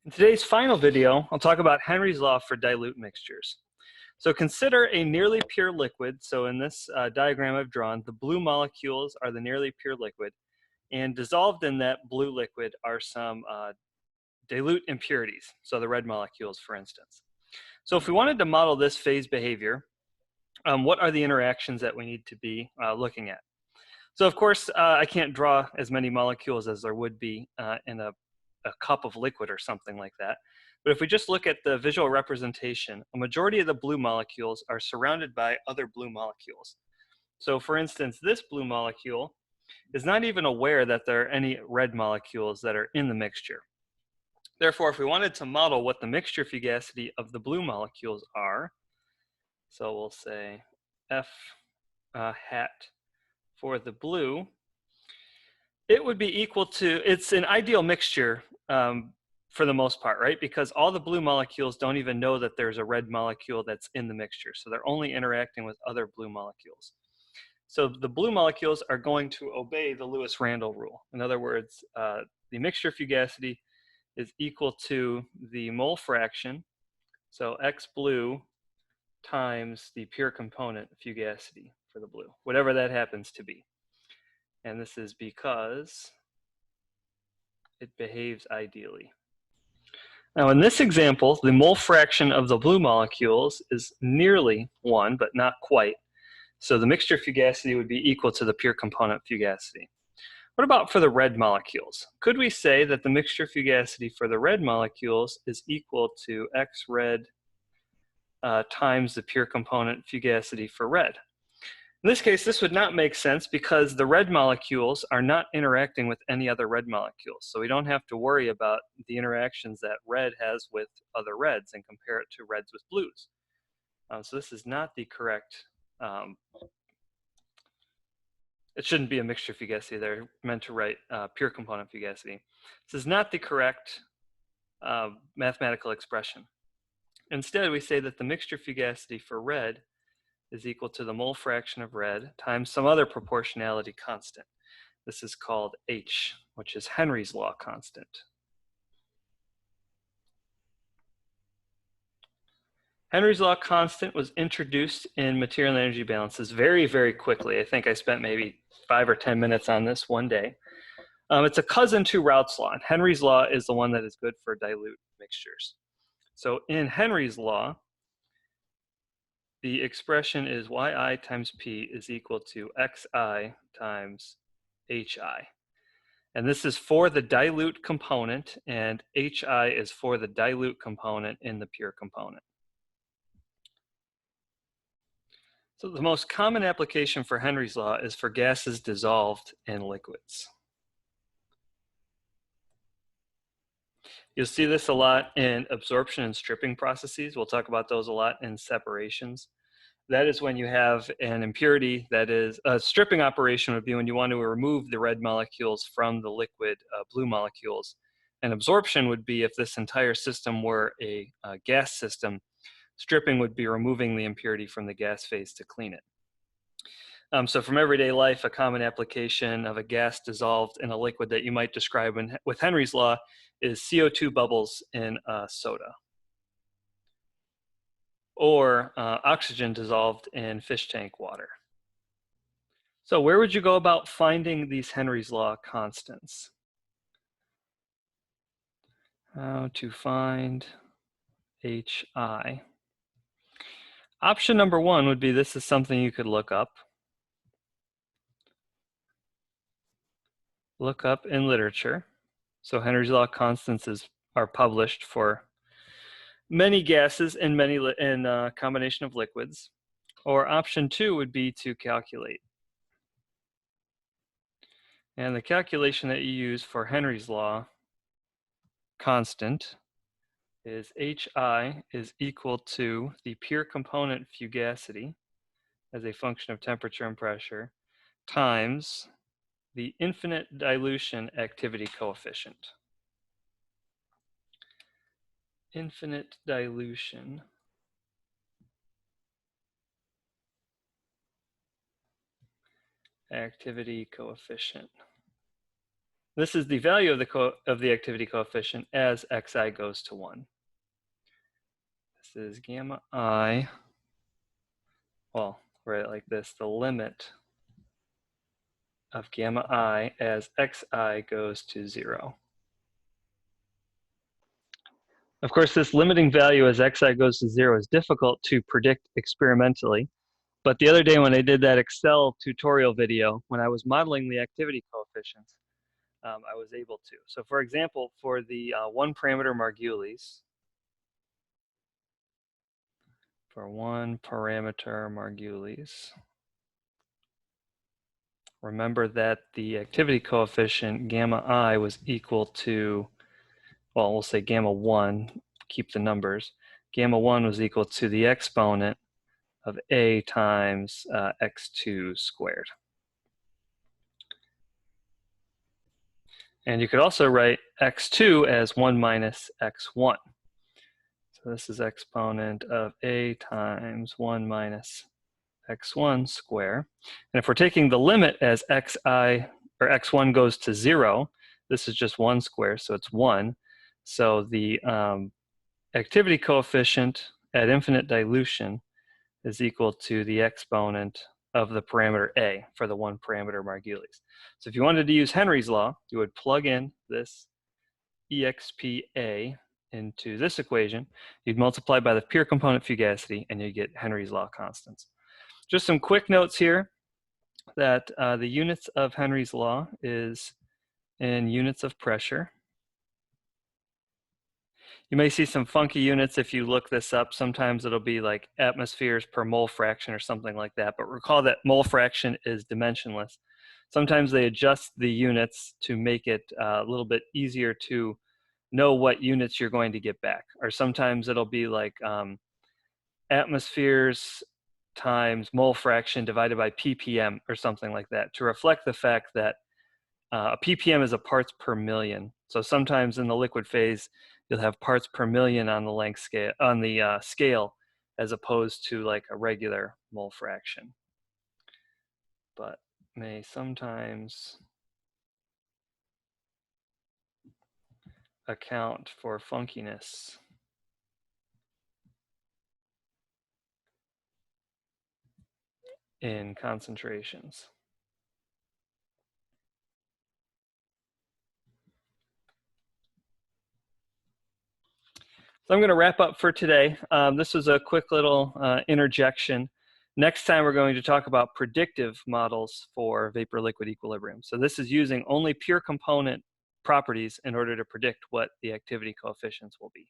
In today's final video, I'll talk about Henry's law for dilute mixtures. So consider a nearly pure liquid. So in this diagram I've drawn, the blue molecules are the nearly pure liquid, and dissolved in that blue liquid are some dilute impurities, so the red molecules, for instance. So if we wanted to model this phase behavior, what are the interactions that we need to be looking at? So of course, I can't draw as many molecules as there would be in a cup of liquid or something like that. But if we just look at the visual representation, a majority of the blue molecules are surrounded by other blue molecules. So for instance, this blue molecule is not even aware that there are any red molecules that are in the mixture. Therefore, if we wanted to model what the mixture fugacity of the blue molecules are, so we'll say F hat for the blue, it would be equal to, it's an ideal mixture for the most part, right? Because all the blue molecules don't even know that there's a red molecule that's in the mixture. So they're only interacting with other blue molecules. So the blue molecules are going to obey the Lewis-Randall rule. In other words, the mixture fugacity is equal to the mole fraction, so X blue times the pure component fugacity for the blue, whatever that happens to be. And this is because it behaves ideally. Now in this example, the mole fraction of the blue molecules is nearly 1, but not quite. So the mixture fugacity would be equal to the pure component fugacity. What about for the red molecules? Could we say that the mixture fugacity for the red molecules is equal to X red times the pure component fugacity for red? In this case, this would not make sense because the red molecules are not interacting with any other red molecules. So we don't have to worry about the interactions that red has with other reds and compare it to reds with blues. So this is not the correct, it shouldn't be a mixture fugacity. They're meant to write pure component fugacity. This is not the correct mathematical expression. Instead, we say that the mixture fugacity for red is equal to the mole fraction of red times some other proportionality constant. This is called H, which is Henry's law constant. Henry's law constant was introduced in material and energy balances very, very quickly. I think I spent maybe 5 or 10 minutes on this one day. It's a cousin to Raoult's law. And Henry's law is the one that is good for dilute mixtures. So in Henry's law, the expression is yi times p is equal to xi times hi. And this is for the dilute component, and hi is for the dilute component in the pure component. So the most common application for Henry's law is for gases dissolved in liquids. You'll see this a lot in absorption and stripping processes. We'll talk about those a lot in separations. That is when you have an impurity that is, a stripping operation would be when you want to remove the red molecules from the liquid blue molecules. And absorption would be if this entire system were a gas system. Stripping would be removing the impurity from the gas phase to clean it. So from everyday life, a common application of a gas dissolved in a liquid that you might describe with Henry's law is CO2 bubbles in soda, or oxygen dissolved in fish tank water. So where would you go about finding these Henry's law constants? How to find HI. Option number 1 would be, this is something you could look up. Look up in literature. So Henry's law constants are published for many gases and many combination of liquids. Or option 2 would be to calculate. And the calculation that you use for Henry's law constant is HI is equal to the pure component fugacity as a function of temperature and pressure times the infinite dilution activity coefficient. Infinite dilution activity coefficient. This is the value of the activity coefficient as xi goes to 1. This is gamma I, well, write it like this, the limit of gamma I as xi goes to 0. Of course, this limiting value as xi goes to 0 is difficult to predict experimentally. But the other day when I did that Excel tutorial video, when I was modeling the activity coefficients, I was able to. So for example, for the one parameter Margulies, remember that the activity coefficient gamma I was equal to, well, we'll say gamma 1, keep the numbers. Gamma 1 was equal to the exponent of a times x2 squared. And you could also write x2 as 1 minus x1. So this is exponent of a times 1 minus x1 square. And if we're taking the limit as xi or x1 goes to 0, this is just 1 square, so it's 1. So the activity coefficient at infinite dilution is equal to the exponent of the parameter a for the one parameter Margulies. So if you wanted to use Henry's law, you would plug in this expa into this equation, you'd multiply by the pure component fugacity, and you get Henry's law constants. Just some quick notes here that the units of Henry's law is in units of pressure. You may see some funky units if you look this up. Sometimes it'll be like atmospheres per mole fraction or something like that, but recall that mole fraction is dimensionless. Sometimes they adjust the units to make it a little bit easier to know what units you're going to get back. Or sometimes it'll be like atmospheres times mole fraction divided by ppm or something like that, to reflect the fact that a ppm is a parts per million. So sometimes in the liquid phase, you'll have parts per million on the length scale, on the scale, as opposed to like a regular mole fraction. But may sometimes account for funkiness in concentrations. So I'm going to wrap up for today. This was a quick little interjection. Next time we're going to talk about predictive models for vapor-liquid equilibrium. So this is using only pure component properties in order to predict what the activity coefficients will be.